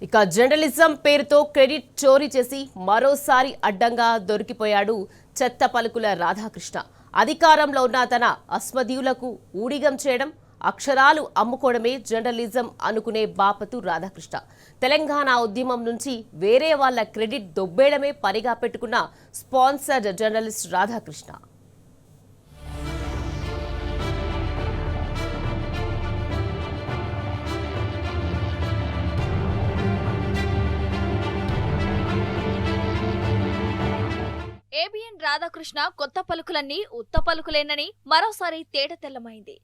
ఇక జర్నలిజం పేరుతో క్రెడిట్ చోరీ చేసి మరోసారి అడ్డంగా దొరికిపోయాడు చెత్త పలుకుల రాధాకృష్ణ. అధికారంలో ఉన్న తన అస్మదీయులకు ఊడిగం చేయడం, అక్షరాలు అమ్ముకోవడమే జర్నలిజం అనుకునే బాపతు రాధాకృష్ణ. తెలంగాణ ఉద్యమం నుంచి వేరే వాళ్ళ క్రెడిట్ దొబ్బేయడమే పనిగా పెట్టుకున్న sponsored journalist Radhakrishna. ABN Radhakrishna కొత్త పలుకులన్నీ ఉత్త పలుకులేనని మరోసారి తేటతెల్లమైంది.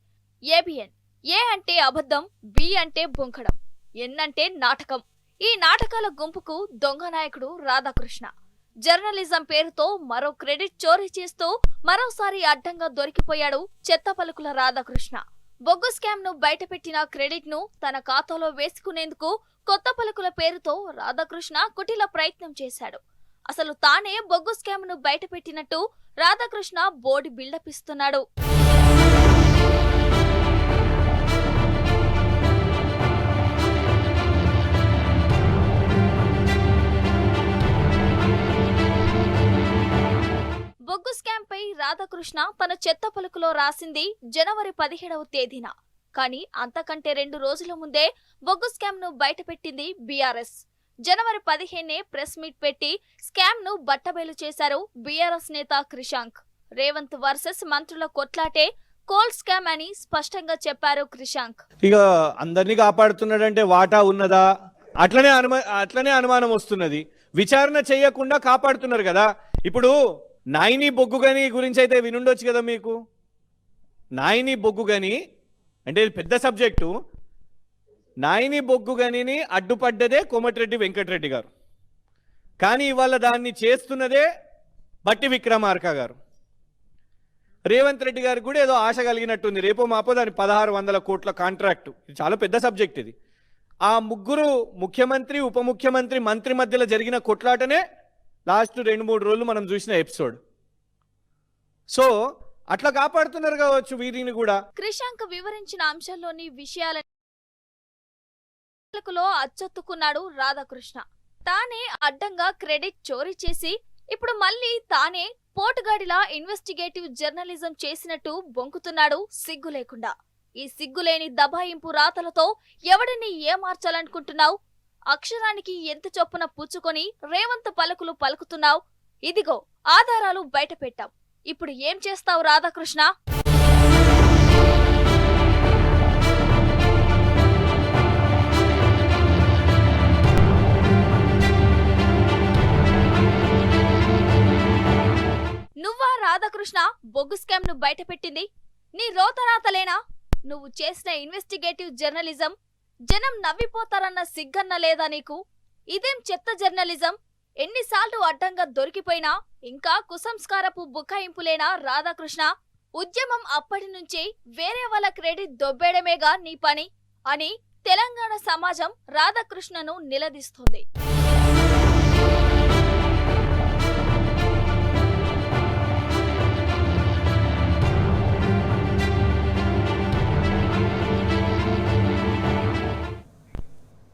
ఏబిఎన్ ఏ అంటే అబద్ధం, బి అంటే బొంకడం, ఎన్ అంటే నాటకం. ఈ నాటకాల గుంపుకు దొంగ నాయకుడు రాధాకృష్ణ. జర్నలిజం పేరుతో మరో క్రెడిట్ చోరీ చేస్తూ మరోసారి అడ్డంగా దొరికిపోయాడు చెత్త పలుకుల రాధాకృష్ణ. బొగ్గు స్కామ్ ను బయటపెట్టిన క్రెడిట్ ను తన ఖాతాలో వేసుకునేందుకు కొత్త పలుకుల పేరుతో రాధాకృష్ణ కుటిల ప్రయత్నం చేశాడు. అసలు తానే బొగ్గు స్కామ్ ను బయటపెట్టినట్టు రాధాకృష్ణ బోర్డు బిల్డప్ ఇస్తున్నాడు. బొగ్గు స్కామ్ పై రాధాకృష్ణ తన చెత్త పలుకులో రాసింది జనవరి 17వ తేదీన. కానీ అంతకంటే 2 రోజుల ముందే బొగ్గు స్కామ్ ను బయటపెట్టింది బీఆర్ఎస్. జనవరి 15నే ప్రెస్ మీట్ పెట్టి స్కామ్ ను బట్టబయలు చేశారు బీఆర్ఎస్ నేత క్రిషాంక్. రేవంత్ వర్సెస్ మంత్రుల కొట్లాటే కోల్డ్ స్కామ్ అని స్పష్టంగా చెప్పారు క్రిషాంక్. ఇక అందరినీ కాపాడుతున్నాడంటే వాటా ఉన్నదా, అట్లనే అనుమానం వస్తున్నది. విచారణ చేయకుండా కాపాడుతున్నారు కదా. ఇప్పుడు నాయిని బొగ్గుగని గురించి అయితే వినుండొచ్చు కదా మీకు. నాయిని బొగ్గుగని అంటే పెద్ద సబ్జెక్టు. నాయిని బొగ్గుగనిని అడ్డుపడ్డదే కోమటిరెడ్డి వెంకటరెడ్డి గారు, కానీ ఇవాళ దాన్ని చేస్తున్నదే బట్టి విక్రమార్క గారు. రేవంత్ రెడ్డి గారికి కూడా ఏదో ఆశ కలిగినట్టుంది, రేపో మాపో దాని 1600 కోట్ల కాంట్రాక్టు. ఇది చాలా పెద్ద సబ్జెక్ట్. ఇది ఆ ముగ్గురు ముఖ్యమంత్రి, ఉప ముఖ్యమంత్రి, మంత్రి మధ్యలో జరిగిన కొట్లాటనే లాస్ట్ 2-3 రోజులు మనం చూసిన ఎపిసోడ్. సో అట్లా కాపాడుతున్నారు కావచ్చు వీరిని కూడా. క్రిషాంక్ వివరించిన అంశాల్లోని విషయాలను అచ్చొత్తుకున్నాడు రాధాకృష్ణ. తానే అడ్డంగా క్రెడిట్ చోరీ చేసి ఇప్పుడు మళ్ళీ తానే పోటుగాడిలా ఇన్వెస్టిగేటివ్ జర్నలిజం చేసినట్టు బొంకుతున్నాడు సిగ్గు లేకుండా. ఈ సిగ్గులేని దబాయింపు రాతలతో ఎవడిని ఏమార్చాలనుకుంటున్నావు? అక్షరానికి ఎంత చొప్పున పుచ్చుకొని రేవంత్ పలుకులు పలుకుతున్నావు? ఇదిగో ఆధారాలు బయట పెట్టాం. ఇప్పుడు ఏం చేస్తావు రాధాకృష్ణ? నువ్వా రాధాకృష్ణ బొగ్గు స్కామ్ ను బయటపెట్టింది? నీ రోతరాతలేనా? నువ్వు చేసిన ఇన్వెస్టిగేటివ్ జర్నలిజం జనం నవ్విపోతారన్న సిగ్గన్న లేదా నీకు? ఇదేం చెత్త జర్నలిజం? ఎన్నిసార్లు అడ్డంగా దొరికిపోయినా ఇంకా కుసంస్కారపు బుకాయింపులేనా రాధాకృష్ణ? ఉద్యమం అప్పటి నుంచి వేరే వాళ్ళ క్రెడిట్ దొబ్బేయడమేగా నీ పని అని తెలంగాణ సమాజం రాధాకృష్ణను నిలదీస్తోంది.